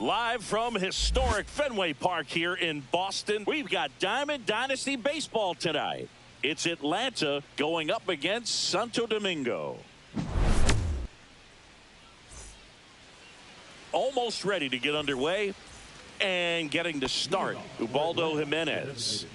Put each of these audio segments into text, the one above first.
Live from historic Fenway Park here in Boston, we've got Diamond Dynasty Baseball tonight. It's Atlanta going up against Santo Domingo. Almost ready to get underway and getting to start, Ubaldo Jimenez.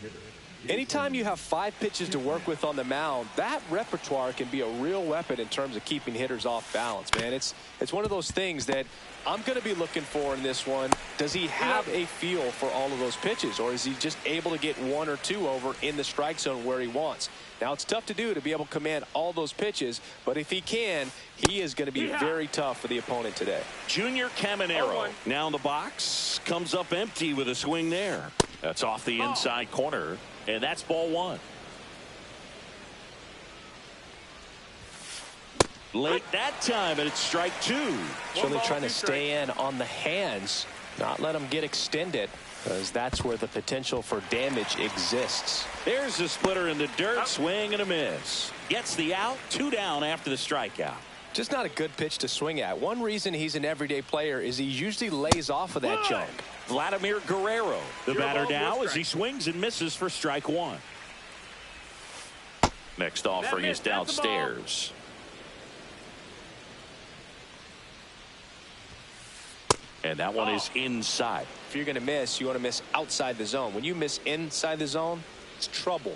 Anytime you have 5 pitches to work with on the mound, that repertoire can be a real weapon in terms of keeping hitters off balance, man. It's one of those things that I'm going to be looking for in this one. Does he have a feel for all of those pitches, or is he just able to get 1 or 2 over in the strike zone where he wants? Now, it's tough to do to be able to command all those pitches, but if he can, he is going to be very tough for the opponent today. Junior Caminero now in the box, comes up empty with a swing there. That's off the inside corner. And that's ball 1. Late that time, and it's strike 2. Really trying to stay in on the hands, not let them get extended, because that's where the potential for damage exists. There's the splitter in the dirt, swing and a miss. Gets the out, 2 down after the strikeout. Just not a good pitch to swing at. One reason he's an everyday player is he usually lays off of that junk. Vladimir Guerrero, the batter now as he swings and misses for strike 1. Next offering is downstairs. And that one is inside. If you're going to miss, you want to miss outside the zone. When you miss inside the zone, it's trouble.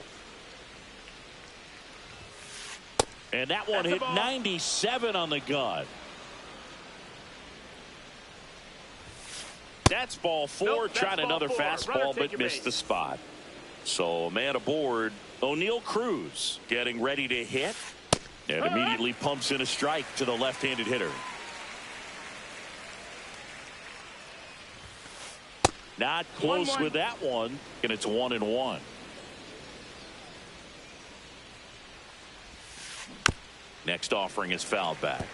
And that one hit 97 on the gun. That's ball 4. Tried another fastball, but missed the spot. So man aboard, O'Neal Cruz getting ready to hit, and immediately pumps in a strike to the left-handed hitter. Not close with that one, and it's 1-1. Next offering is fouled back.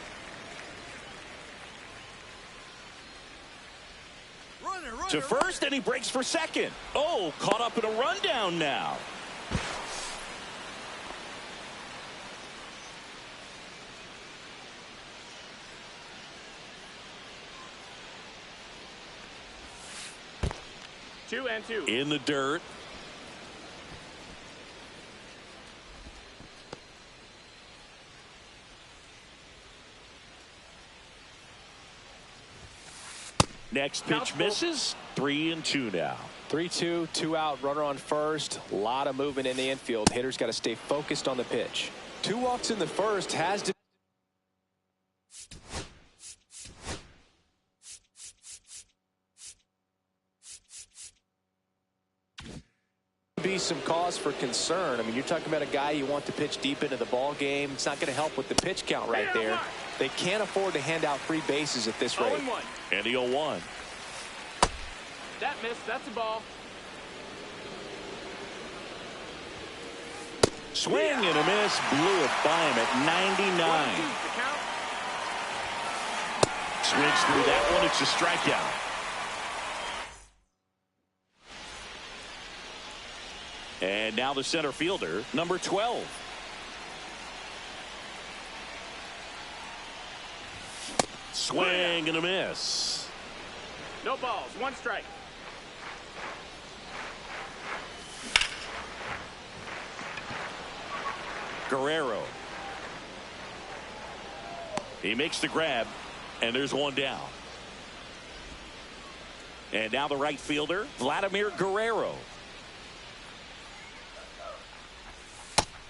To first, and he breaks for second. Oh, caught up in a rundown now. Two and two. In the dirt. Next pitch misses. 3-2 now. 3-2, 2 out, runner on first. A lot of movement in the infield. Hitters got to stay focused on the pitch. 2 walks in the first has to be some cause for concern. I mean, you're talking about a guy you want to pitch deep into the ball game. It's not going to help with the pitch count right there. They can't afford to hand out free bases at this rate. And the 0-1. That missed. That's a ball. Swing and a miss. Blew it by him at 99. Swings through that one. It's a strikeout. And now the center fielder, number 12. Swing and a miss. No balls. 1 strike. Guerrero. He makes the grab, and there's 1 down. And now the right fielder, Vladimir Guerrero.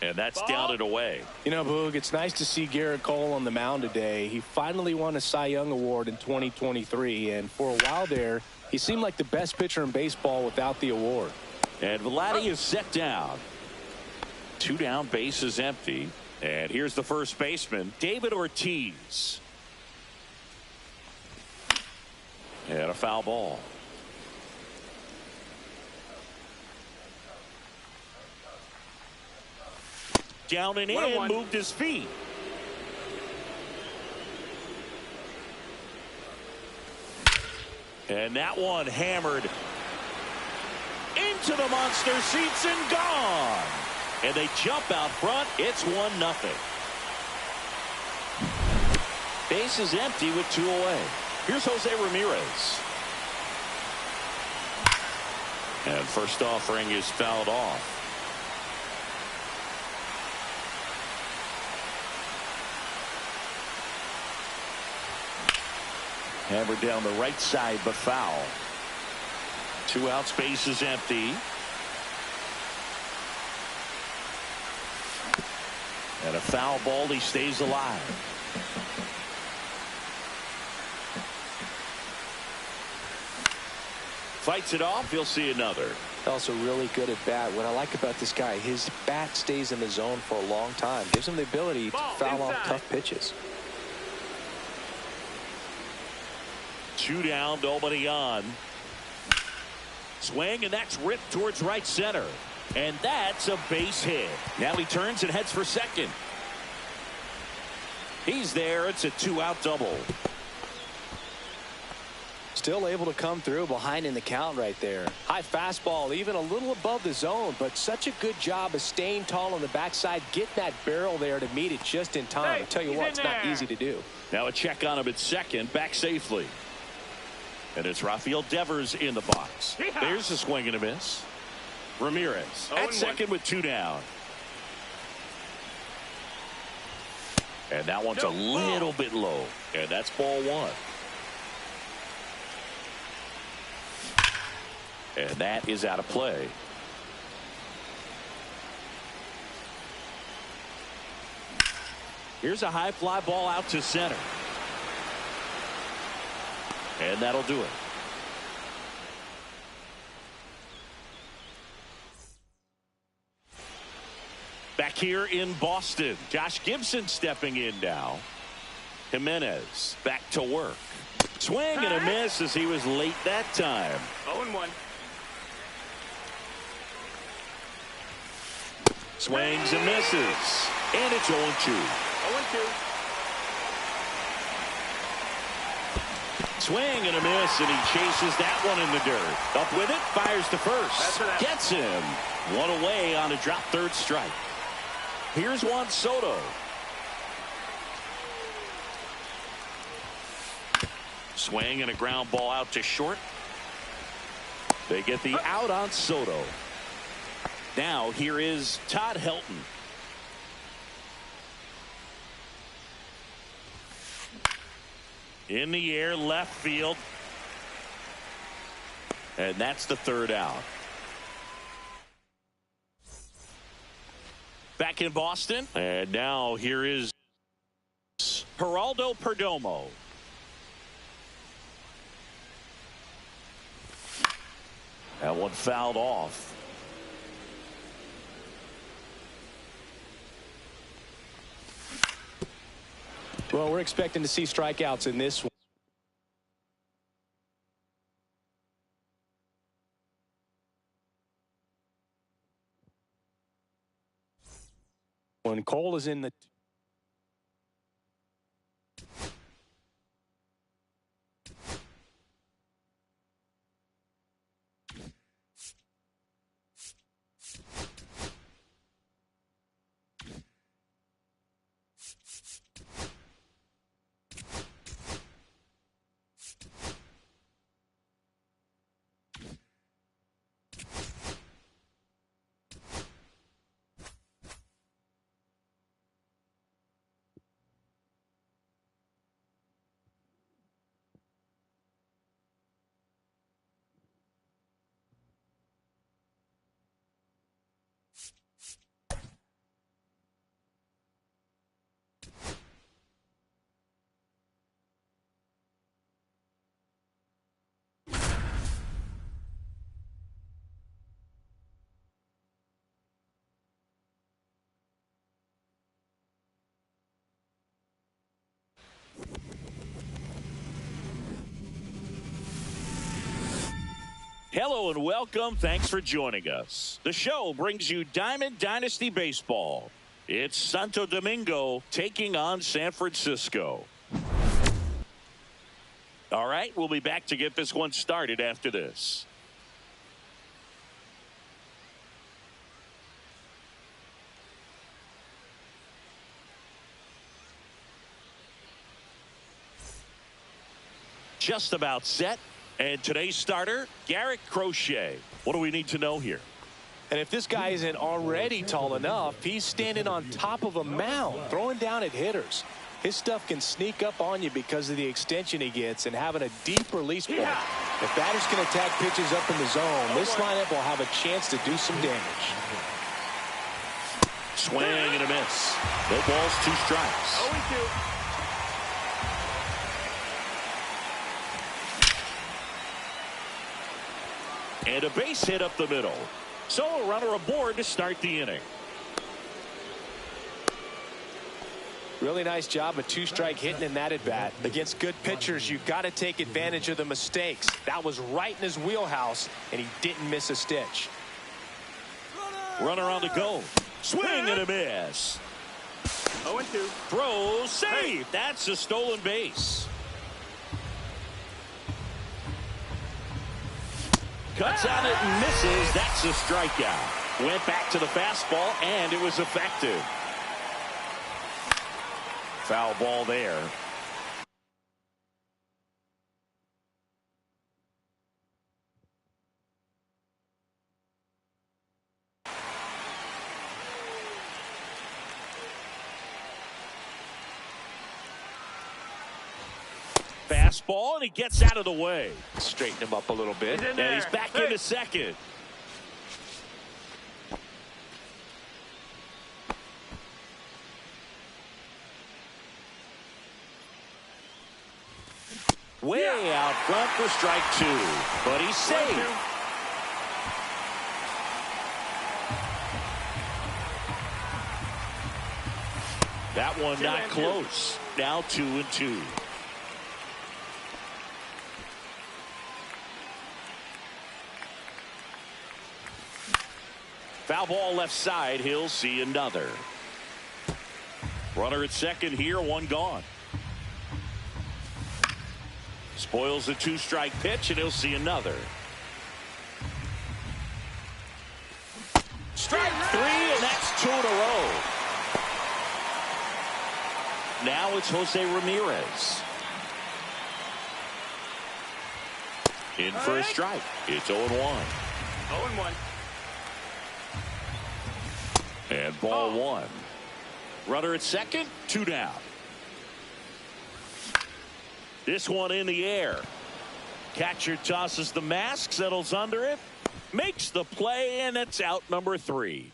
And that's down and away. You know, Boog, it's nice to see Garrett Cole on the mound today. He finally won a Cy Young Award in 2023, and for a while there, he seemed like the best pitcher in baseball without the award. And Vladdy is set down. 2 down, bases empty. And here's the first baseman, David Ortiz. And a foul ball. Down and in, moved his feet. And that one hammered into the monster seats and gone. And they jump out front. It's 1-0. Base is empty with 2 away. Here's Jose Ramirez. And first offering is fouled off. Hammered down the right side, but foul. 2 outs, base is empty. And a foul ball, he stays alive. Fights it off, he'll see another. Also really good at bat. What I like about this guy, his bat stays in the zone for a long time. Gives him the ability to foul off tough pitches. 2 down, nobody on. Swing, and that's ripped towards right center. And that's a base hit. Now he turns and heads for second. He's there. It's a 2-out double. Still able to come through behind in the count right there. High fastball, even a little above the zone, but such a good job of staying tall on the backside, getting that barrel there to meet it just in time. I tell you what, it's not easy to do. Now a check on him at second, back safely. And it's Rafael Devers in the box. There's a swing and a miss. Ramirez at second with 2 down. And that one's a little bit low. And that's ball 1. And that is out of play. Here's a high fly ball out to center. And that'll do it. Back here in Boston, Josh Gibson stepping in now. Jimenez back to work. Swing and a miss as he was late that time. 0-1. Swings and misses. And it's 0-2. 0-2. Swing and a miss, and he chases that one in the dirt. Up with it, fires to first. Gets him. One away on a drop third strike. Here's Juan Soto. Swing and a ground ball out to short. They get the out on Soto. Now here is Todd Helton. In the air, left field. And that's the 3rd out. Back in Boston. And now here is Geraldo Perdomo. That one fouled off. Well, we're expecting to see strikeouts in this one. When Cole is in the Hello and welcome. Thanks for joining us. The show brings you Diamond Dynasty Baseball. It's Santo Domingo taking on San Francisco. All right, we'll be back to get this one started after this. Just about set. And today's starter, Garrett Crochet. What do we need to know here? And if this guy isn't already tall enough, he's standing on top of a mound, throwing down at hitters. His stuff can sneak up on you because of the extension he gets and having a deep release point. If batters can attack pitches up in the zone, this lineup will have a chance to do some damage. Swing and a miss. No balls, 2 strikes. 0-2. And a base hit up the middle. So a runner aboard to start the inning. Really nice job of 2-strike hitting in that at bat. Against good pitchers, you've got to take advantage of the mistakes. That was right in his wheelhouse, and he didn't miss a stitch. Runner on the go. Swing and a miss. 0-2. Throw, save. That's a stolen base. Cuts out it and misses. That's a strikeout. Went back to the fastball, and it was effective. Foul ball there. Fastball, and he gets out of the way. Straighten him up a little bit. He's in And he's there. back into second. Way out front for strike 2. But he's safe. 1-2. That one not 2-2. close. Now 2-2. Foul ball left side. He'll see another. Runner at second here. 1 gone. Spoils the 2-strike pitch, and he'll see another. Strike 3, and that's 2 in a row. Now it's Jose Ramirez. In for a strike. It's 0-1. 0-1. And ball 1. Runner at second, 2 down. This one in the air. Catcher tosses the mask, settles under it, makes the play, and it's out number 3.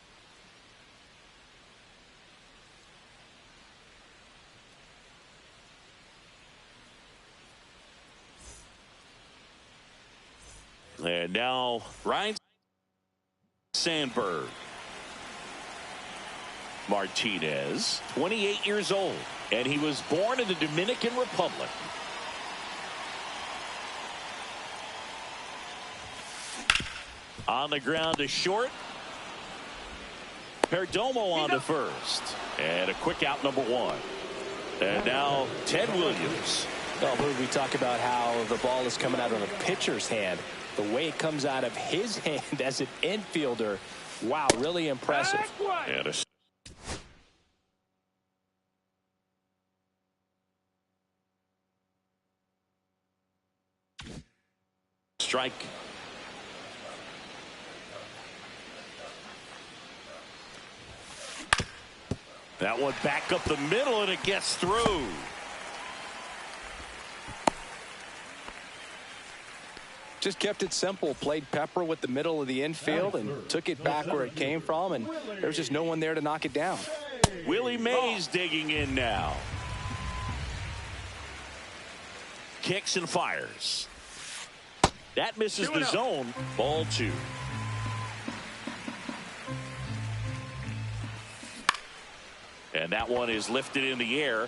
And now Ryan Sandberg. Martinez, 28 years old, and he was born in the Dominican Republic. On the ground to short. Perdomo on to first. And a quick out, number 1. And now Ted Williams. Well, we talk about how the ball is coming out of a pitcher's hand. The way it comes out of his hand as an infielder, wow, really impressive. And a strike. That one back up the middle, and it gets through. Just kept it simple, played pepper with the middle of the infield and took it back where it came from, and there was just no one there to knock it down. Willie Mays digging in now. Kicks and fires. That misses the zone. Ball 2. And that one is lifted in the air.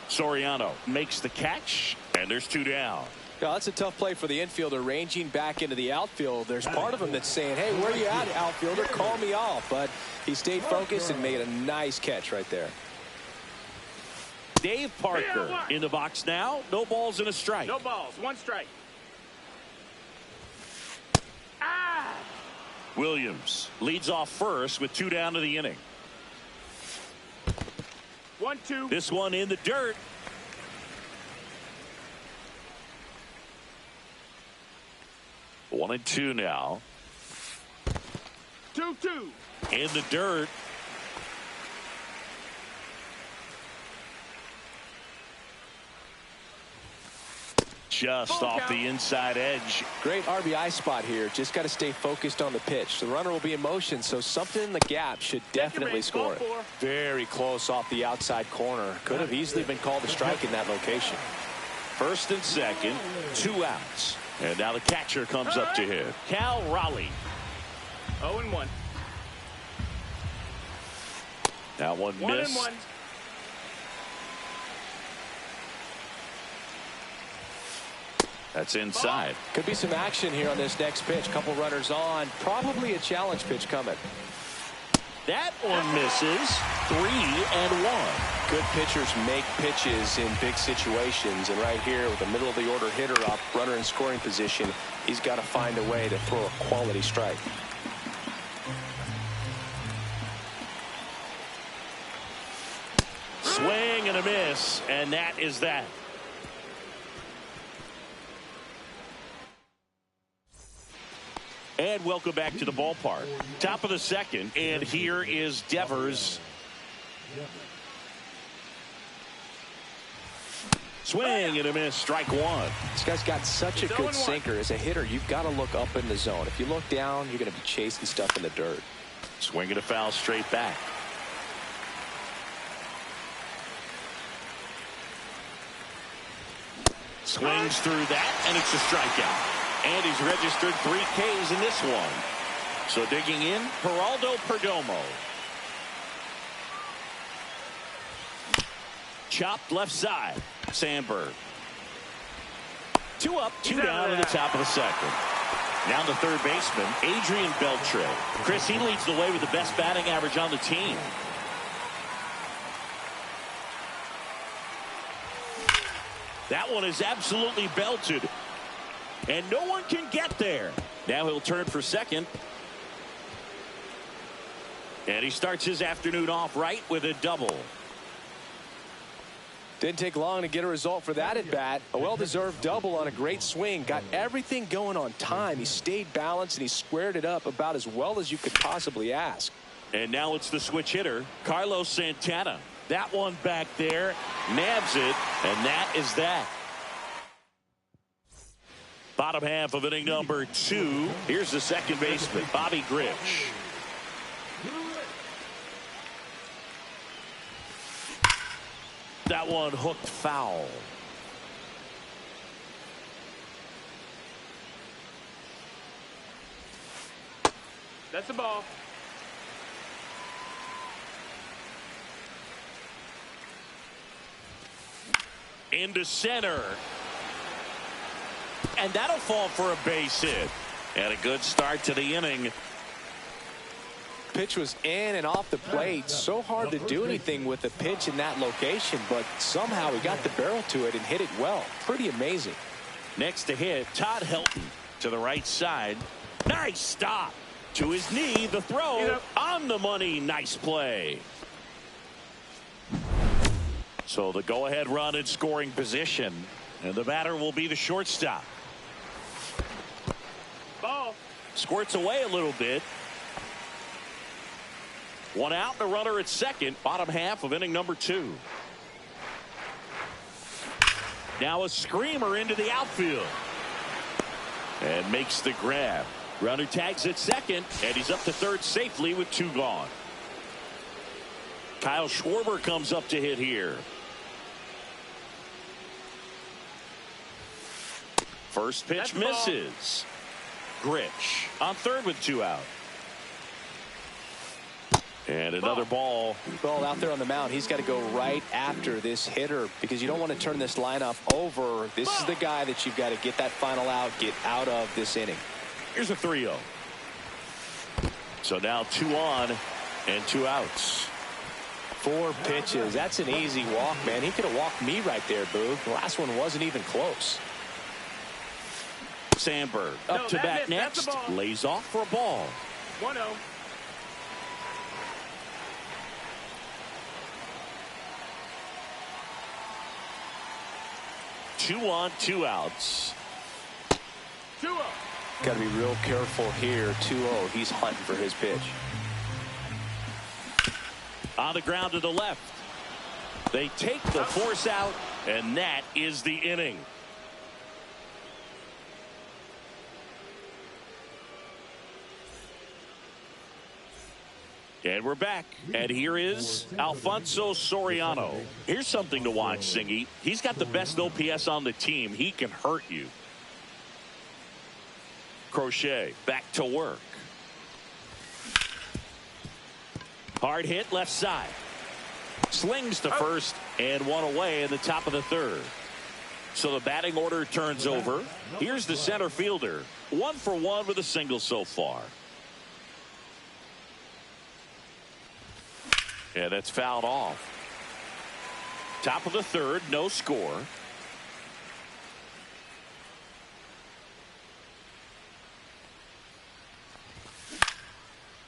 Soriano makes the catch, and there's 2 down. Yeah, that's a tough play for the infielder, ranging back into the outfield. There's part of him that's saying, hey, where are you at, outfielder? Call me off. But he stayed focused and made a nice catch right there. Dave Parker in the box now. No balls and a strike. No balls, 1 strike. Williams leads off first with 2 down to the inning. 1-2. This one in the dirt. 1-2 now. 2-2. In the dirt. Just off the inside edge. Great RBI spot here. Just got to stay focused on the pitch. The runner will be in motion, so something in the gap should definitely score it. Very close off the outside corner. Could have easily been called a strike in that location. First and second, 2 outs. And now the catcher comes up to hit. Cal Raleigh. 0-1. That one missed. 1-1. That's inside. Could be some action here on this next pitch. Couple runners on. Probably a challenge pitch coming. That one misses. 3-1. Good pitchers make pitches in big situations. And right here with the middle of the order hitter up, runner in scoring position, he's got to find a way to throw a quality strike. Swing and a miss. And that is that. And welcome back to the ballpark. Top of the second, and here is Devers. Swing and a miss, strike one. This guy's got such a good sinker. As a hitter, you've got to look up in the zone. If you look down, you're going to be chasing stuff in the dirt. Swing and a foul straight back. Swings through that, and it's a strikeout. And he's registered 3 Ks in this one. So digging in, Geraldo Perdomo. Chopped left side. Sandberg. 2 up, 2 down in the top of the second. Now the third baseman, Adrian Beltre. Chris, he leads the way with the best batting average on the team. That one is absolutely belted. And no one can get there. Now he'll turn for second. And he starts his afternoon off right with a double. Didn't take long to get a result for that at bat. A well-deserved double on a great swing. Got everything going on time. He stayed balanced and he squared it up about as well as you could possibly ask. And now it's the switch hitter, Carlos Santana. That one back there, nabs it, and that is that. Bottom half of inning number 2. Here's the second baseman, Bobby Grich. That one hooked foul. That's a ball. Into center. And that'll fall for a base hit. And a good start to the inning. Pitch was in and off the plate. So hard to do anything with the pitch in that location, but somehow he got the barrel to it and hit it well. Pretty amazing. Next to hit, Todd Helton to the right side. Nice stop. To his knee, the throw on the money. Nice play. So the go-ahead run in scoring position. And the batter will be the shortstop. Ball. Squirts away a little bit. 1 out and a runner at second. Bottom half of inning number 2. Now a screamer into the outfield. And makes the grab. Runner tags at second. And he's up to third safely with 2 gone. Kyle Schwarber comes up to hit here. First pitch misses. Grich on third with 2 out. And another ball. Ball out there on the mound. He's got to go right after this hitter because you don't want to turn this lineup over. This is the guy that you've got to get that final out, get out of this inning. Here's a 3-0. So now 2 on and 2 outs. 4 pitches. That's an easy walk, man. He could have walked me right there, Boog. The last one wasn't even close. Sandberg up to bat next. Lays off for a ball. 1-0. Two on, 2 outs. 2-0. Got to be real careful here. 2-0. He's hunting for his pitch. On the ground to the left. They take the force out, and that is the inning. And we're back. And here is Alfonso Soriano. Here's something to watch, Singy. He's got the best OPS on the team. He can hurt you. Crochet back to work. Hard hit left side. Slings to first and one away in the top of the third. So the batting order turns over. Here's the center fielder. 1 for 1 with a single so far. Yeah, that's fouled off. Top of the third, no score.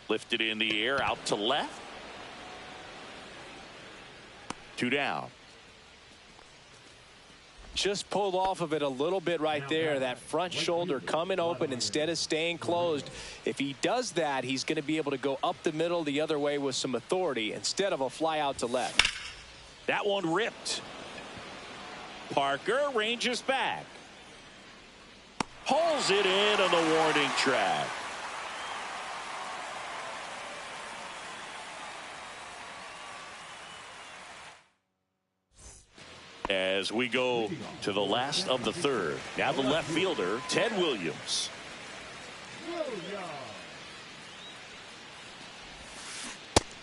Lifted in the air, out to left. 2 down. Just pulled off of it a little bit right there. That front shoulder coming open instead of staying closed. If he does that, he's going to be able to go up the middle the other way with some authority instead of a fly out to left. That one ripped. Parker ranges back. Pulls it in on the warning track. As we go to the last of the third. Now the left fielder, Ted Williams.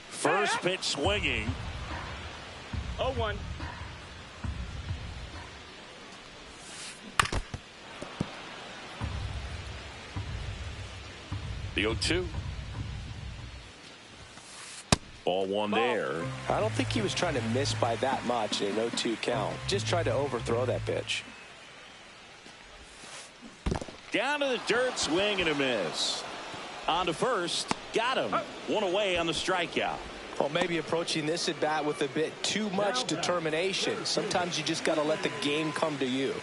First pitch swinging. 0-1. The 0-2. Ball one there. I don't think he was trying to miss by that much in an 0-2 count. Just tried to overthrow that pitch. Down to the dirt, swing and a miss. On to first. Got him. One away on the strikeout. Well, maybe approaching this at bat with a bit too much determination. Sometimes you just got to let the game come to you.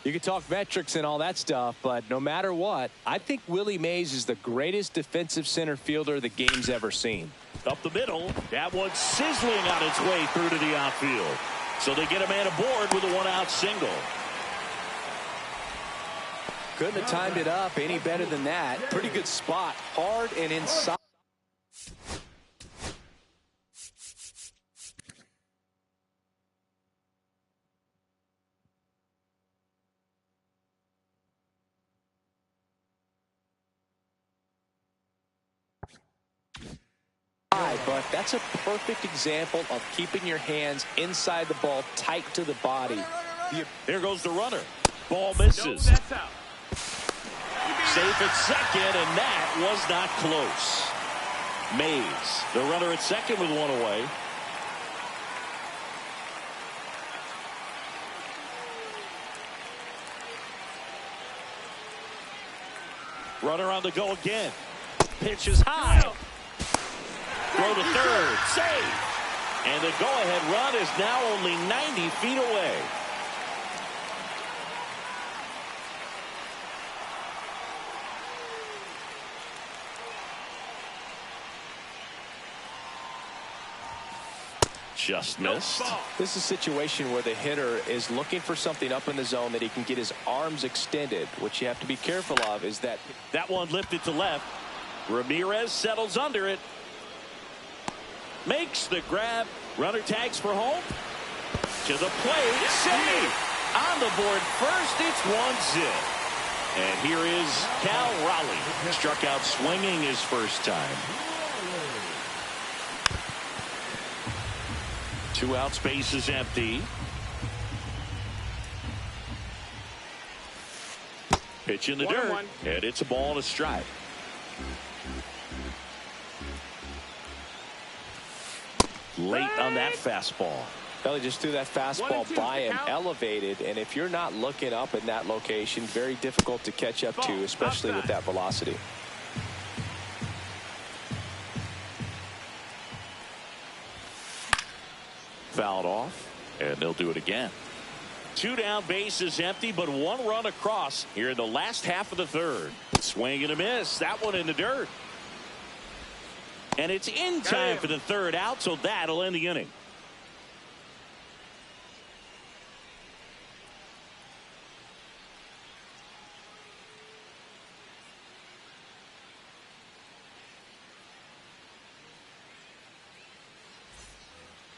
You can talk metrics and all that stuff, but no matter what, I think Willie Mays is the greatest defensive center fielder the game's ever seen. Up the middle. That one sizzling on its way through to the outfield. So they get a man aboard with a one-out single. Couldn't have timed it up any better than that. Pretty good spot. Hard and inside. But that's a perfect example of keeping your hands inside the ball, tight to the body. There goes the runner. Ball misses. No, that's out. Safe at second, and that was not close. Mays, the runner at second with one away. Runner on the go again. Pitch is high. Throw to third. Safe. And the go-ahead run is now only 90 feet away. Just missed. This is a situation where the hitter is looking for something up in the zone that he can get his arms extended. What you have to be careful of is that one lifted to left. Ramirez settles under it. Makes the grab. Runner tags for home. To the plate. Save. On the board first. It's 1-0. And here is Cal Raleigh. Struck out swinging his first time. 2 out, space is empty. Pitch in the dirt. And it's a ball and a strike. Late on that fastball. Belly just threw that fastball 1-2 by him, count. elevated, and if you're not looking up in that location, very difficult to catch up to, especially with that velocity. Fouled off, and they'll do it again. 2 down, bases empty, but 1 run across here in the last half of the third. Swing and a miss. That one in the dirt. And it's in time for the third out, so that'll end the inning.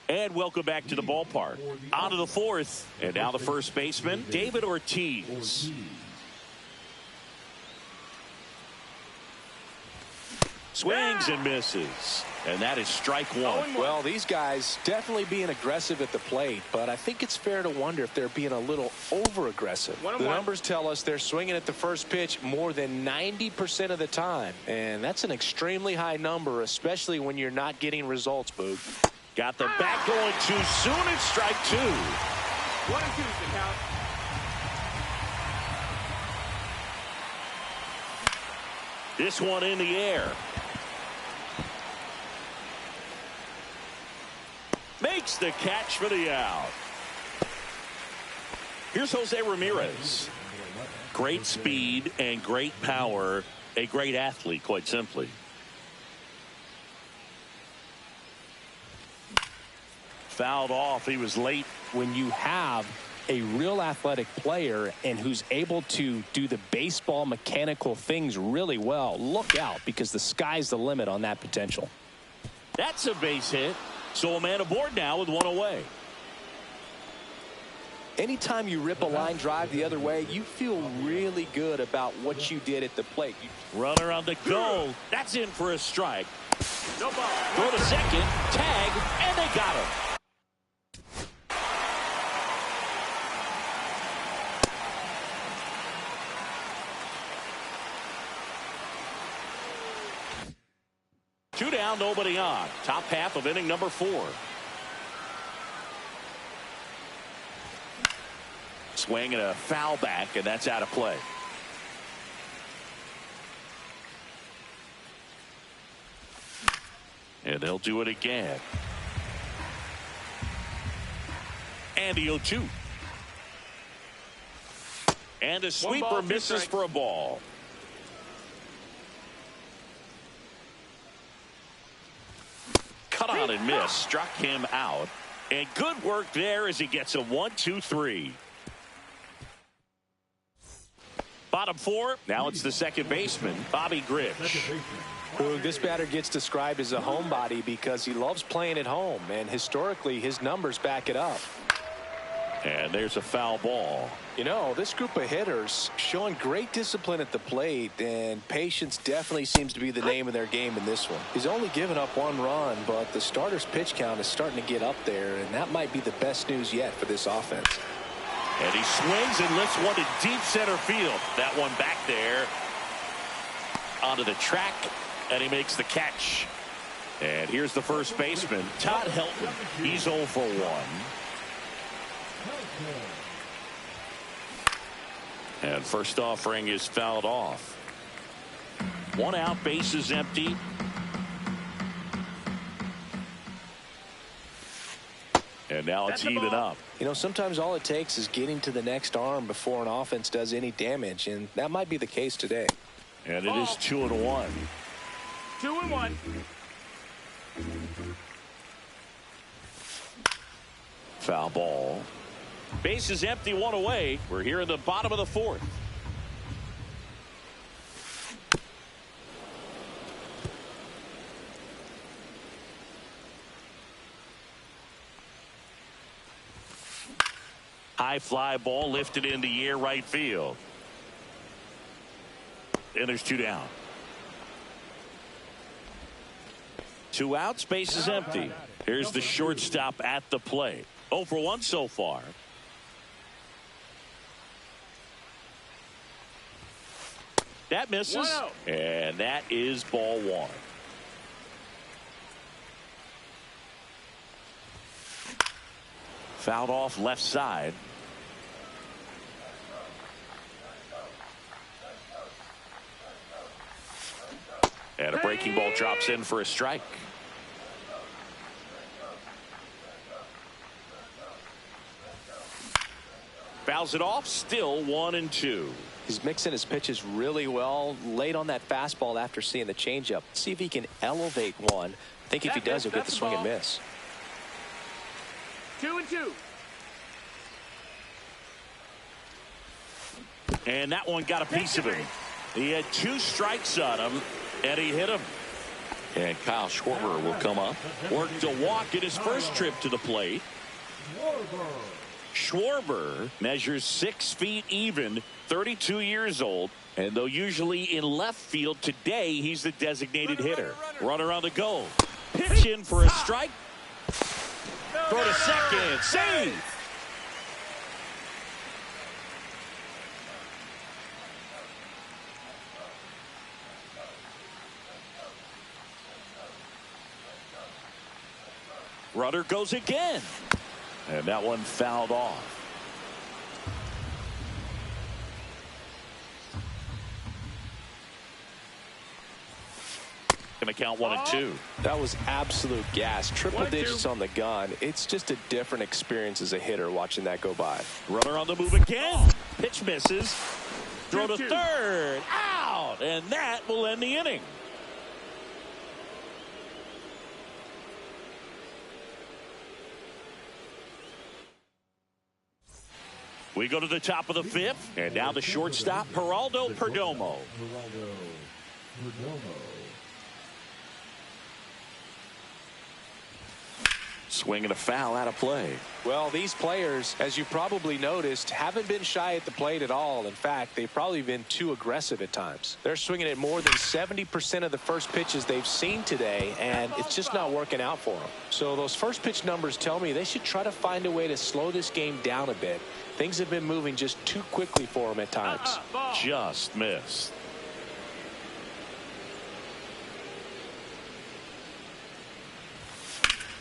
And welcome back to the ballpark. On to the fourth. And now the first baseman, David Ortiz. Swings and misses. And that is strike one. Well, these guys definitely being aggressive at the plate, but I think it's fair to wonder if they're being a little over-aggressive. The numbers tell us they're swinging at the first pitch more than 90% of the time. And that's an extremely high number, especially when you're not getting results, Boog. Got the bat going too soon. It's strike 2. 1 and 2 is the count. This one in the air. Makes the catch for the out. Here's Jose Ramirez. Great speed and great power. A great athlete, quite simply. Fouled off. He was late. When you have a real athletic player and who's able to do the baseball mechanical things really well, look out, because the sky's the limit on that potential. That's a base hit. So a man aboard now with 1 away. Anytime you rip a line drive the other way, you feel really good about what you did at the plate. Runner on the go. That's in for a strike. No ball. Throw to second. Tag. And they got him. Two down, nobody on. Top half of inning number 4. Swing and a foul back, and that's out of play. And they'll do it again. And the 0-2. And a sweeper misses for a ball. Cut on and miss. Struck him out. And good work there as he gets a 1-2-3. Bottom 4. Now it's the second baseman, Bobby Grich. This batter gets described as a homebody because he loves playing at home, and historically his numbers back it up. And there's a foul ball. You know, this group of hitters showing great discipline at the plate, and patience definitely seems to be the name of their game in this one. He's only given up 1 run, but the starter's pitch count is starting to get up there, and that might be the best news yet for this offense. And he swings and lifts one to deep center field. That one back there onto the track, and he makes the catch. And here's the first baseman, Todd Helton. He's 0 for 1. And first offering is fouled off. 1 out, bases empty. And now it's even up. You know, sometimes all it takes is getting to the next arm before an offense does any damage, and that might be the case today. And it is 2-1. 2-1. Foul ball. Base is empty, 1 away. We're here in the bottom of the 4th. High fly ball lifted in the air, right field. And there's 2 down. 2 outs, base is empty. Here's the shortstop at the plate. 0 for 1 so far. That misses. And that is ball 1. Fouled off left side. And a breaking ball drops in for a strike. Fouls it off, still 1-2. He's mixing his pitches really well. Late on that fastball after seeing the changeup. See if he can elevate one. I think if he does, he'll get the swing and miss. 2-2. And that one got a piece of him. He had 2 strikes on him, and he hit him. And Kyle Schwarber will come up. Worked a walk in his first trip to the plate. Schwarber measures 6 feet even, 32 years old. And though usually in left field, today he's the designated hitter. Runner on the go. Pitch in for a strike. Throw to second. Save. Runner goes again. And that one fouled off. Gonna count 1-2. That was absolute gas. Triple digits on the gun. It's just a different experience as a hitter watching that go by. Runner on the move again. Pitch misses. Throw to third. Out. And that will end the inning. We go to the top of the 5th, and now the shortstop, Geraldo Perdomo. Swing and a foul out of play. Well, these players, as you probably noticed, haven't been shy at the plate at all. In fact, they've probably been too aggressive at times. They're swinging at more than 70% of the first pitches they've seen today, and it's just not working out for them. So those first pitch numbers tell me they should try to find a way to slow this game down a bit. Things have been moving just too quickly for them at times. Just missed.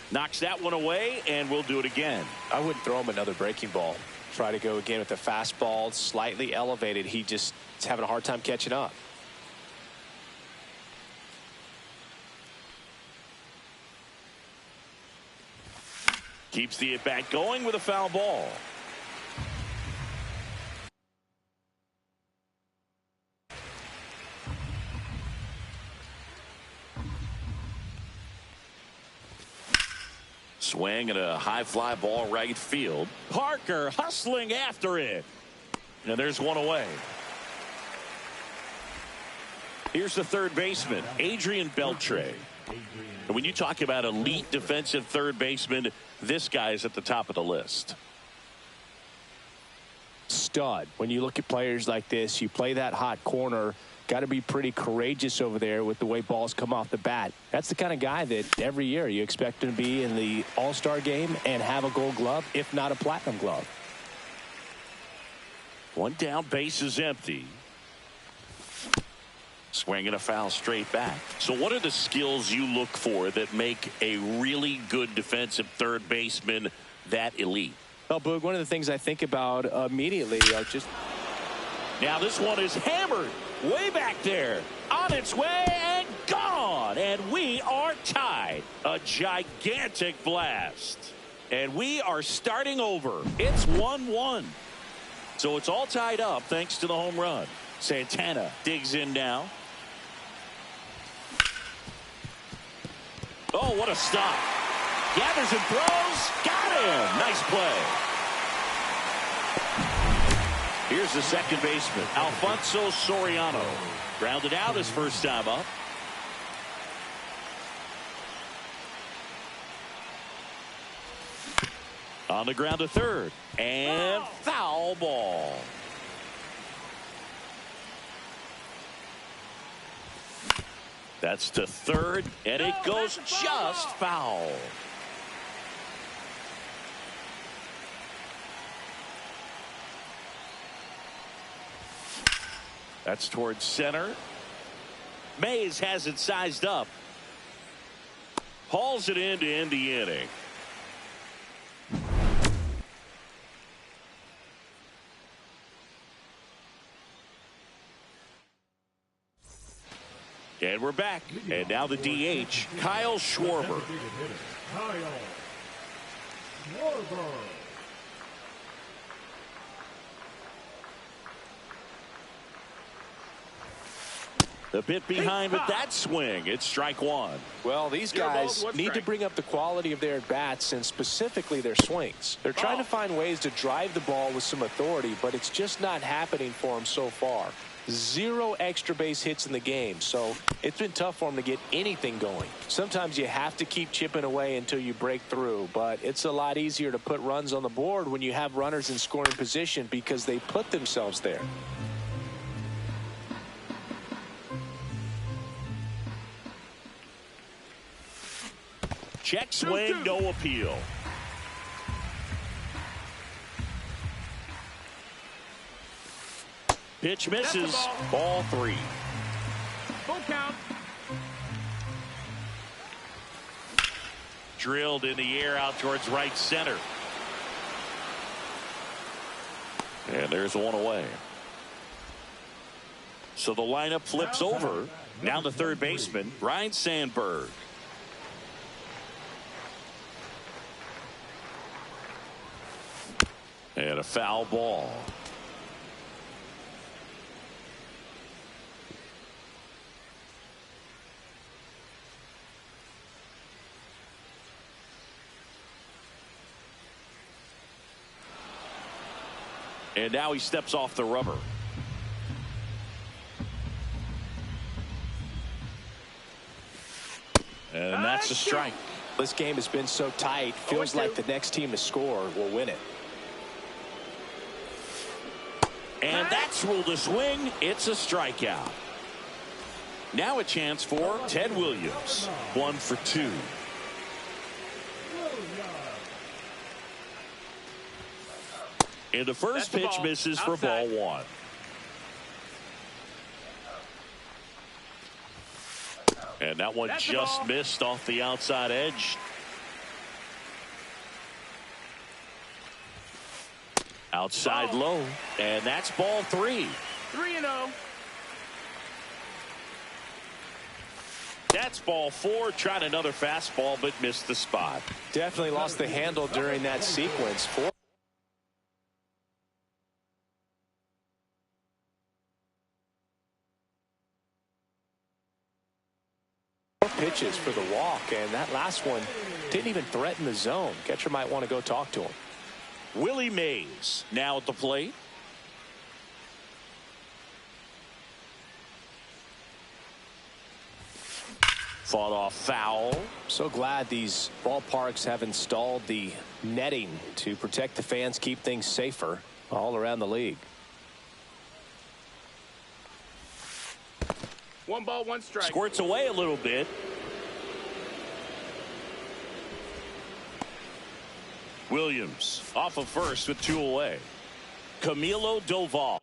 Knocks that one away, and we'll do it again. I wouldn't throw him another breaking ball. Try to go again with the fastball, slightly elevated. He just is having a hard time catching up. Keeps the at-bat going with a foul ball. Swing and a high fly ball right field. Parker hustling after it. And there's one away. Here's the third baseman, Adrian Beltre. And when you talk about elite defensive third baseman, this guy is at the top of the list. Stud. When you look at players like this, you play that hot corner. Got to be pretty courageous over there with the way balls come off the bat. That's the kind of guy that every year you expect him to be in the All-Star game and have a Gold Glove, if not a Platinum Glove. One down, base is empty. Swing and a foul straight back. So what are the skills you look for that make a really good defensive third baseman that elite? Well, Boog, one of the things I think about immediately are just... Now this one is hammered way back there, on its way and gone, and we are tied. A gigantic blast, and we are starting over. It's 1-1, so it's all tied up thanks to the home run. Santana digs in now. Oh, what a stop. Gathers and throws. Got him. Nice play. Here's the second baseman, Alfonso Soriano. Grounded out his first time up. On the ground to third. And foul ball. That's to third, and it goes just foul. That's towards center. Mays has it sized up. Hauls it in to end the inning. And we're back. And now the DH, Kyle Schwarber. A bit behind with that swing. It's strike one. Well, these guys need to bring up the quality of their at-bats and specifically their swings. They're trying to find ways to drive the ball with some authority, but it's just not happening for them so far. 0 extra base hits in the game, so it's been tough for them to get anything going. Sometimes you have to keep chipping away until you break through, but it's a lot easier to put runs on the board when you have runners in scoring position because they put themselves there. Check swing, no appeal. Pitch misses. Ball 3. Full count. Drilled in the air out towards right center. And there's one away. So the lineup flips over. Now the third baseman, Ryne Sandberg. And a foul ball. And now he steps off the rubber. And that's a strike. This game has been so tight. Feels like the next team to score will win it. And that's ruled a swing. It's a strikeout. Now a chance for Ted Williams. 1 for 2. And the first pitch misses for ball 1. And that one just missed off the outside edge. Outside low. And that's ball 3. 3-0. That's ball 4. Tried another fastball but missed the spot. Definitely lost the handle during that sequence. 4 pitches for the walk, and that last one didn't even threaten the zone. Catcher might want to go talk to him. Willie Mays now at the plate. Fought off foul. So glad these ballparks have installed the netting to protect the fans, keep things safer all around the league. 1 ball, 1 strike. Squirts away a little bit. Williams off of first with 2 away. Camilo Doval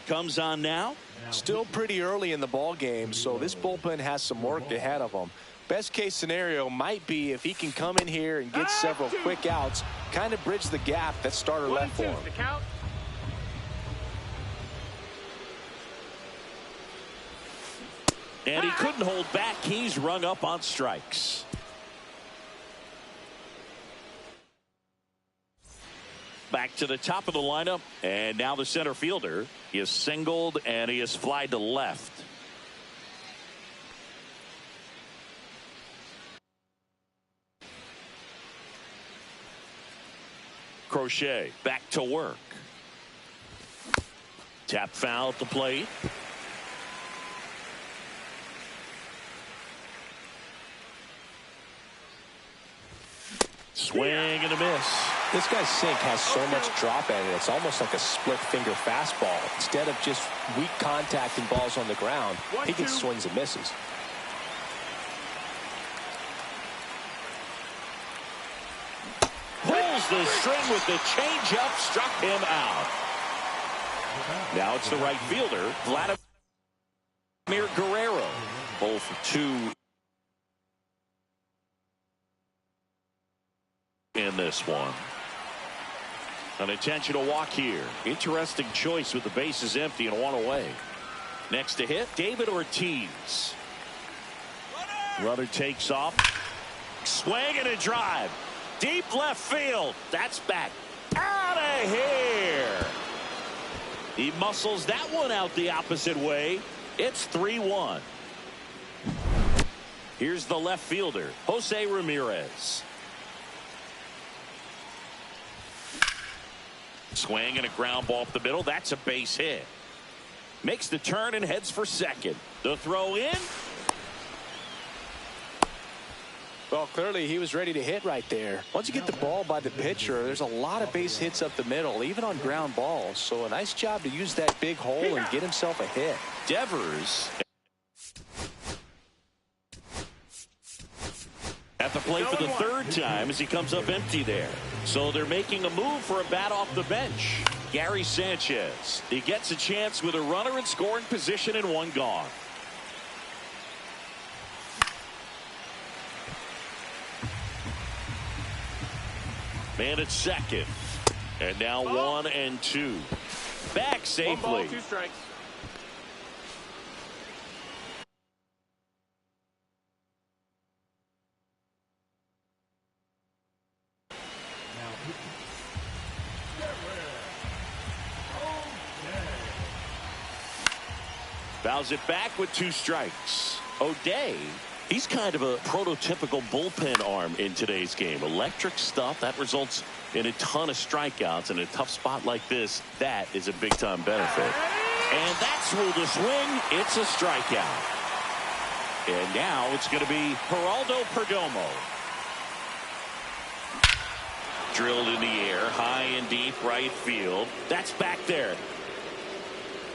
comes on now. Still pretty early in the ball game, so this bullpen has some work ahead of them. Best case scenario might be if he can come in here and get several quick outs, kind of bridge the gap that starter left for him. And he couldn't hold back. He's rung up on strikes. Back to the top of the lineup, and now the center fielder. He is singled and he is flied to left. Crochet back to work. Tap foul at the plate. Swing and a miss. This guy's sink has so much drop at it. It's almost like a split finger fastball. Instead of just weak contact and balls on the ground, he gets swings and misses. Pulls the string with the changeup, struck him out. Now it's the right fielder, Vladimir Guerrero. 0 for 2 in this one. An intentional walk here. Interesting choice with the bases empty and 1 away. Next to hit, David Ortiz. Runner takes off. Swing and a drive. Deep left field. That's back. Out of here. He muscles that one out the opposite way. It's 3-1. Here's the left fielder, Jose Ramirez. Swing and a ground ball up the middle. That's a base hit. Makes the turn and heads for second. The throw in. Well, clearly he was ready to hit right there. Once you get the ball by the pitcher, there's a lot of base hits up the middle, even on ground balls. So a nice job to use that big hole and get himself a hit. Devers at the plate for the third time as he comes up empty there. So they're making a move for a bat off the bench. Gary Sanchez. He gets a chance with a runner in scoring position and one gone. Man at second. And now 1 and 2. Back safely. 1 ball, 2 strikes. Fouls it back with 2 strikes. O'Day, he's kind of a prototypical bullpen arm in today's game. Electric stuff that results in a ton of strikeouts. In a tough spot like this, that is a big-time benefit. And that's through the swing. It's a strikeout. And now it's going to be Geraldo Perdomo. Drilled in the air, high and deep right field. That's back there.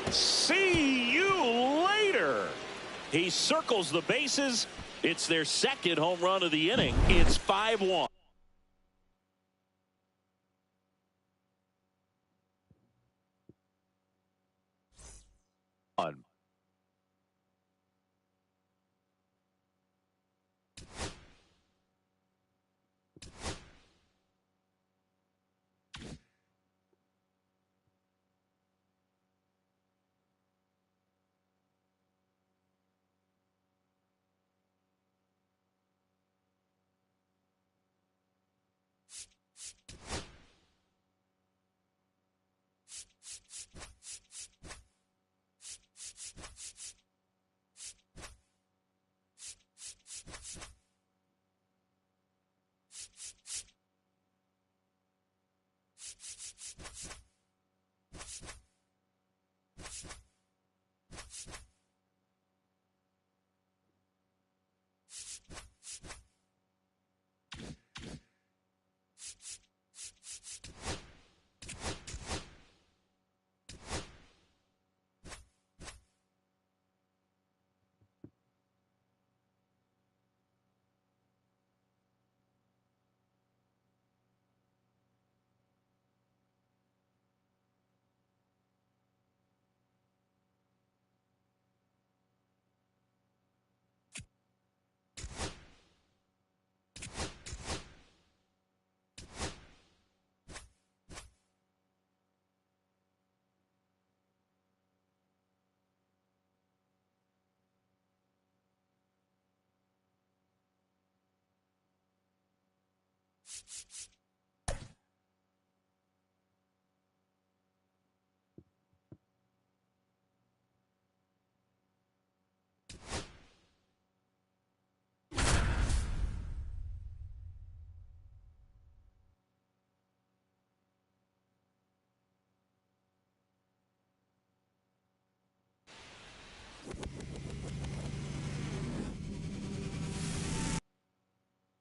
See you later. He circles the bases. It's their second home run of the inning. It's 5-1.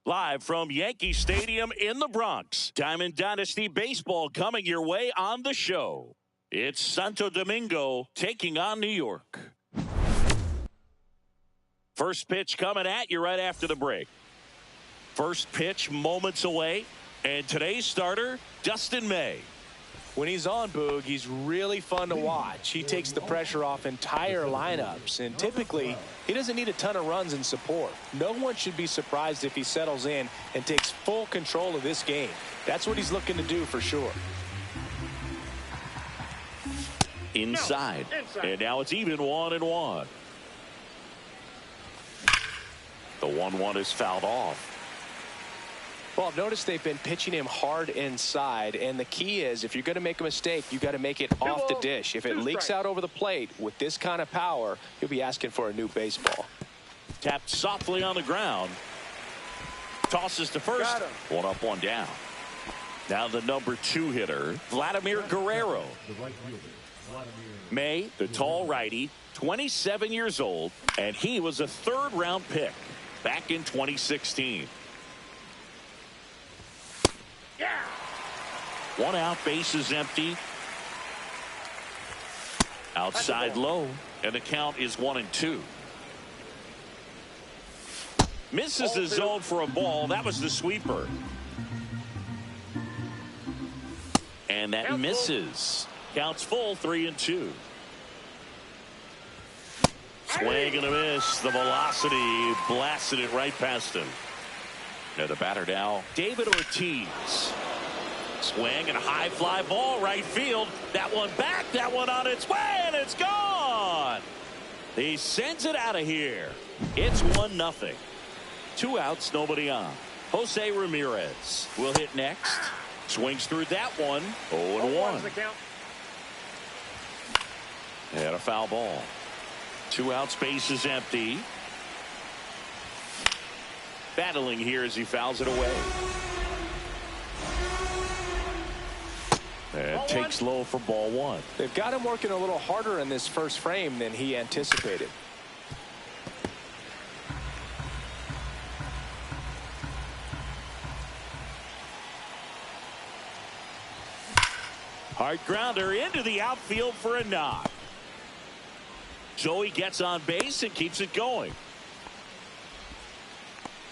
Live from Yankee Stadium in the Bronx, Diamond Dynasty Baseball coming your way on the show. It's Santo Domingo taking on New York. First pitch coming at you right after the break. First pitch moments away, and today's starter, Dustin May. When he's on, Boog, he's really fun to watch. He takes the pressure off entire lineups, and typically he doesn't need a ton of runs in support. No one should be surprised if he settles in and takes full control of this game. That's what he's looking to do for sure. Inside. And now it's even 1-1. The 1-1 is fouled off. Well, I've noticed they've been pitching him hard inside, and the key is if you're going to make a mistake, you got to make it off the dish. If it leaks out over the plate with this kind of power, you'll be asking for a new baseball. Tapped softly on the ground. Tosses to first. One up, one down. Now the number 2 hitter, Vladimir Guerrero. May, the tall righty, 27 years old, and he was a 3rd-round pick back in 2016. One out, bases empty. Outside low, and the count is 1-2. Misses the zone for a ball. That was the sweeper. And that misses. Counts full, 3-2. Swing and a miss. The velocity blasted it right past him. Now the batter now, David Ortiz. Swing and a high fly ball right field. That one back, that one on its way, and it's gone. He sends it out of here. It's 1-0. 2 outs, nobody on. Jose Ramirez will hit next. Swings through that one. 0-1. And a foul ball. 2 outs, bases empty. Battling here as he fouls it away. And takes low for ball 1. They've got him working a little harder in this first frame than he anticipated. Hard grounder into the outfield for a knock. Joey gets on base and keeps it going.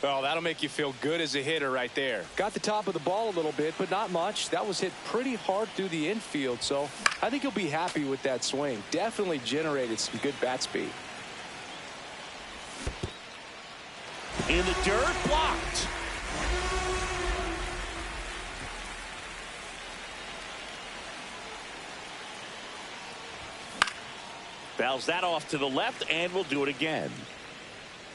Well, that'll make you feel good as a hitter right there. Got the top of the ball a little bit, but not much. That was hit pretty hard through the infield, so I think he'll be happy with that swing. Definitely generated some good bat speed. In the dirt, blocked. Fouls that off to the left, and we'll do it again.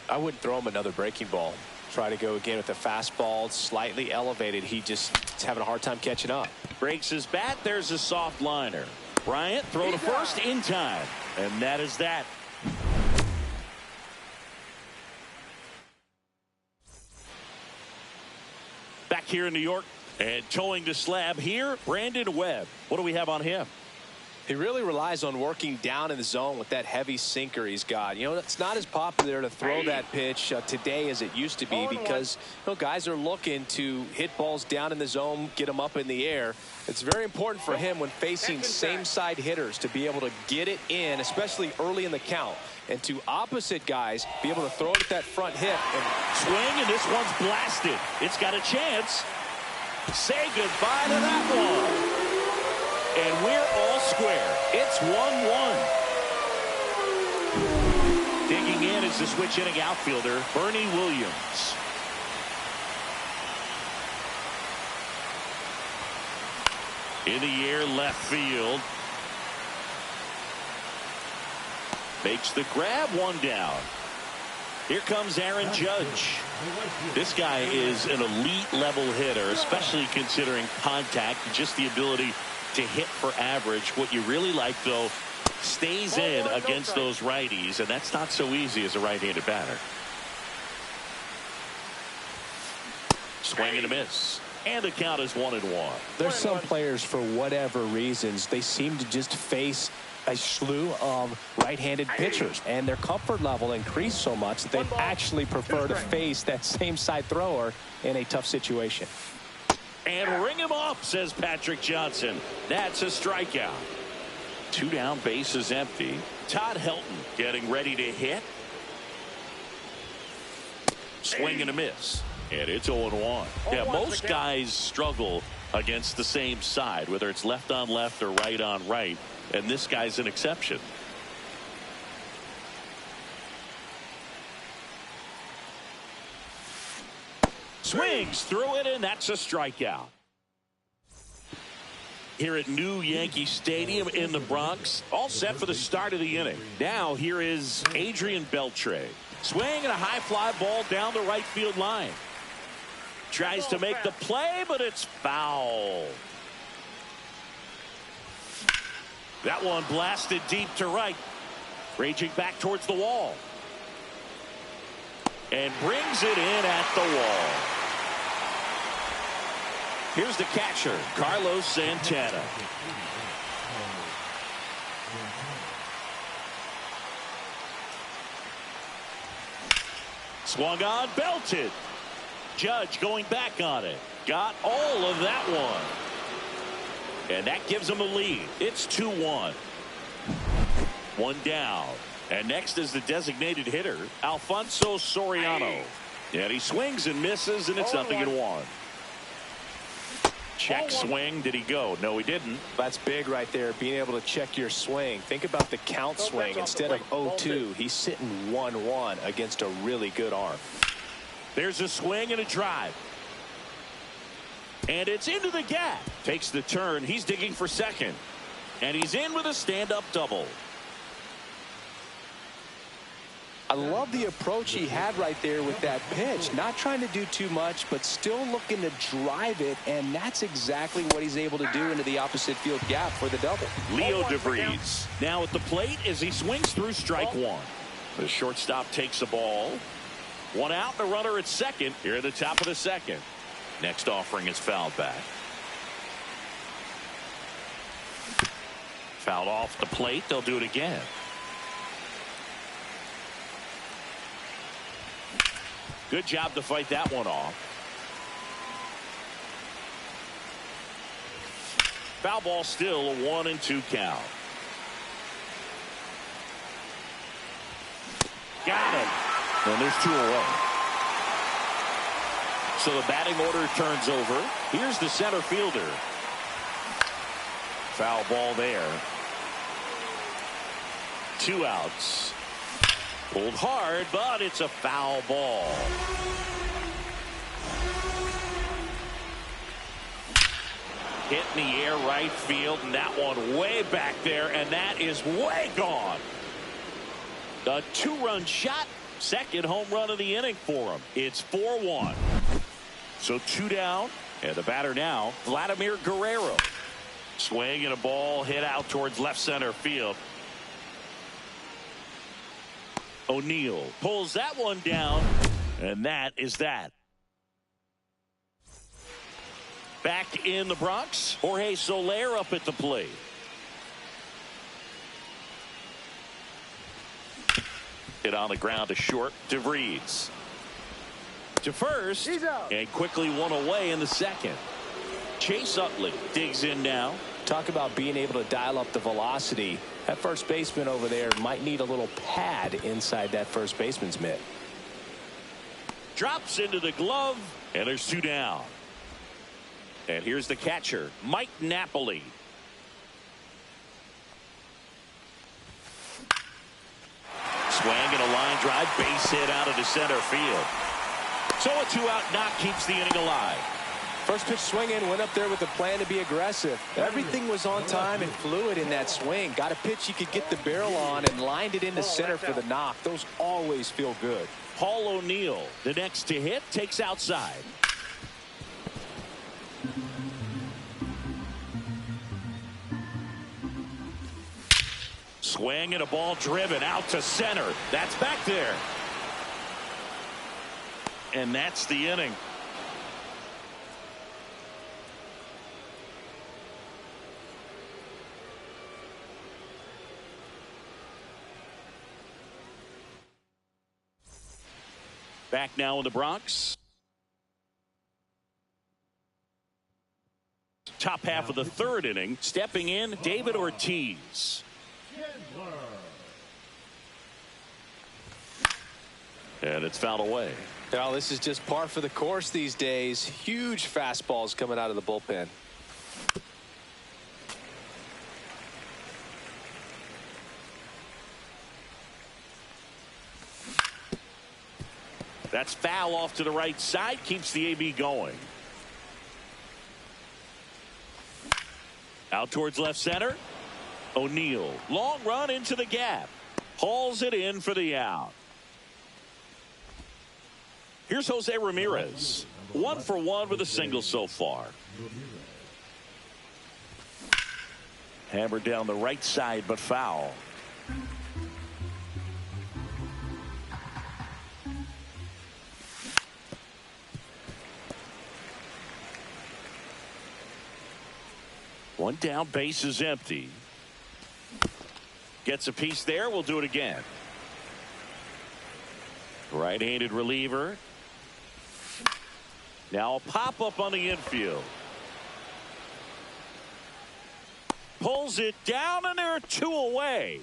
I wouldn't throw him another breaking ball. Try to go again with the fastball, slightly elevated. He just is having a hard time catching up. Breaks his bat. There's a soft liner. Bryant throw to first in time, and that is that. Back here in New York, and towing the slab here, Brandon Webb. What do we have on him? He really relies on working down in the zone with that heavy sinker he's got. You know, it's not as popular to throw that pitch today as it used to be because, you know, guys are looking to hit balls down in the zone, get them up in the air. It's very important for him when facing same-side hitters to be able to get it in, especially early in the count. And to opposite guys, be able to throw it at that front hip. And swing, and this one's blasted. It's got a chance. Say goodbye to that one. And we're all square. It's 1-1. Digging in is the switch hitting outfielder, Bernie Williams. In the air, left field. Makes the grab, one down. Here comes Aaron Judge. This guy is an elite level hitter, especially considering contact, just the ability to hit for average. What you really like, though, stays in against those righties, and that's not so easy as a right-handed batter. Swing and a miss, and the count is 1-1. There's some players, for whatever reasons, they seem to just face a slew of right-handed pitchers, and their comfort level increased so much that they actually prefer to face that same side thrower in a tough situation. And ring him off, says Patrick Johnson. That's a strikeout. 2 down, bases empty. Todd Helton getting ready to hit. Swing and a miss. And it's 0-1. Yeah, most guys struggle against the same side, whether it's left on left or right on right. And this guy's an exception. Swings through it, and that's a strikeout. Here at New Yankee Stadium in the Bronx, all set for the start of the inning. Now here is Adrian Beltre. Swing and a high fly ball down the right field line. tries to make the play, but it's foul. That one blasted deep to right. Raging back towards the wall. And brings it in at the wall. Here's the catcher, Carlos Santana. Swung on, belted. Judge going back on it. Got all of that one. And that gives him a lead. It's 2-1. One down. And next is the designated hitter, Alfonso Soriano. And he swings and misses, and it's 0-1. Check swing. Did he go? No, he didn't. That's big right there, being able to check your swing. Think about the count swing. Instead of 0-2, he's sitting 1-1 against a really good arm. There's a swing and a drive. And it's into the gap. Takes the turn. He's digging for second. And he's in with a stand-up double. I love the approach he had right there with that pitch. Not trying to do too much, but still looking to drive it, and that's exactly what he's able to do into the opposite field gap for the double. Leo DeVries now at the plate as he swings through strike one. The shortstop takes the ball. One out, the runner at second here at the top of the second. Next offering is fouled back. Fouled off the plate. They'll do it again. Good job to fight that one off. Foul ball, still a 1-2 count. Got him. And there's 2 away. So the batting order turns over. Here's the center fielder. Foul ball there. 2 outs. Pulled hard, but it's a foul ball. Hit in the air right field, and that one way back there, and that is way gone. A 2-run shot, second home run of the inning for him. It's 4-1. So 2 down, and the batter now, Vladimir Guerrero. Swing and a ball hit out towards left center field. O'Neill pulls that one down, and that is that. Back in the Bronx, Jorge Soler up at the plate. Hit on the ground to short. DeVries to first, and quickly one away in the second. Chase Utley digs in now. Talk about being able to dial up the velocity. That first baseman over there might need a little pad inside that first baseman's mitt. Drops into the glove, and there's 2 down. And here's the catcher, Mike Napoli. Swing and a line drive, base hit out of the center field. So a 2-out knock keeps the inning alive. First pitch swinging, went up there with a plan to be aggressive. Everything was on time and fluid in that swing. Got a pitch he could get the barrel on and lined it into center for the knock. Those always feel good. Paul O'Neill, the next to hit, takes outside. Swing and a ball driven out to center. That's back there. And that's the inning. Back now in the Bronx. Top half of the 3rd inning. Stepping in, David Ortiz. And it's fouled away. Well, this is just par for the course these days. Huge fastballs coming out of the bullpen. That's foul off to the right side. Keeps the AB going. Out towards left center. O'Neill. Long run into the gap. Hauls it in for the out. Here's Jose Ramirez. 1 for 1 with a single so far. Hammered down the right side, but foul. One down, base is empty. Gets a piece there. We'll do it again. Right-handed reliever. Now a pop-up on the infield. Pulls it down, and there are 2 away.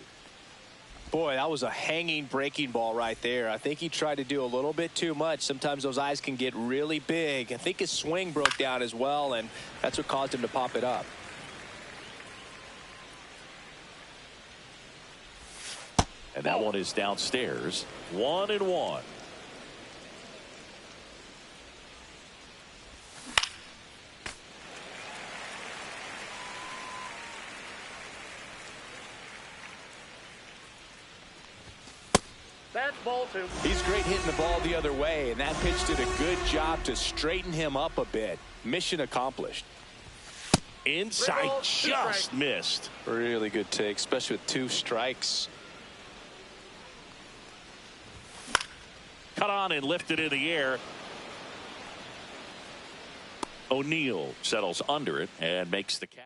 Boy, that was a hanging breaking ball right there. I think he tried to do a little bit too much. Sometimes those eyes can get really big. I think his swing broke down as well, and that's what caused him to pop it up. And that one is downstairs. 1-1. That's ball 2. He's great hitting the ball the other way, and that pitch did a good job to straighten him up a bit. Mission accomplished. Inside, just missed. Really good take, especially with 2 strikes. Cut on and lifted in the air. O'Neill settles under it and makes the catch.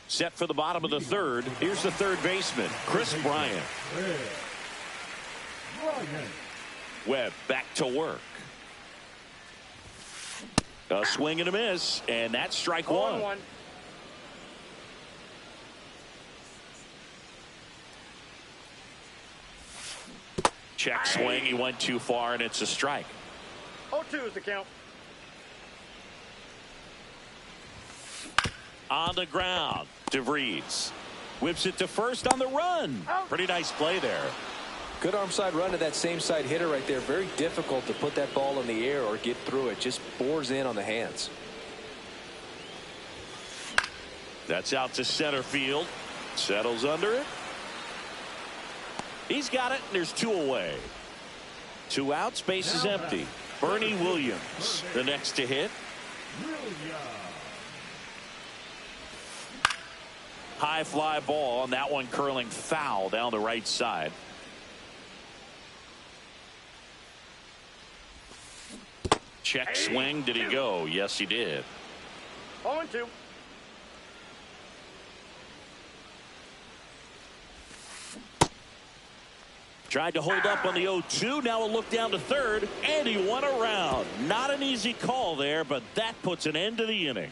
Set for the bottom of the 3rd. Here's the 3rd baseman, Chris Bryant. Webb back to work. A swing and a miss, and that's strike 1. Check swing. He went too far, and it's a strike. 0-2 is the count. On the ground, DeVries whips it to first on the run. Pretty nice play there. Good arm side run to that same side hitter right there. Very difficult to put that ball in the air or get through it. Just bores in on the hands. That's out to center field. Settles under it. He's got it, and there's 2 away. 2 outs, base is empty. Bernie Williams, the next to hit. High fly ball, and that one curling foul down the right side. Check swing. Did he go? Yes, he did. 0-2. Tried to hold up on the 0-2. Now a look down to 3rd, and he won around. Not an easy call there, but that puts an end to the inning.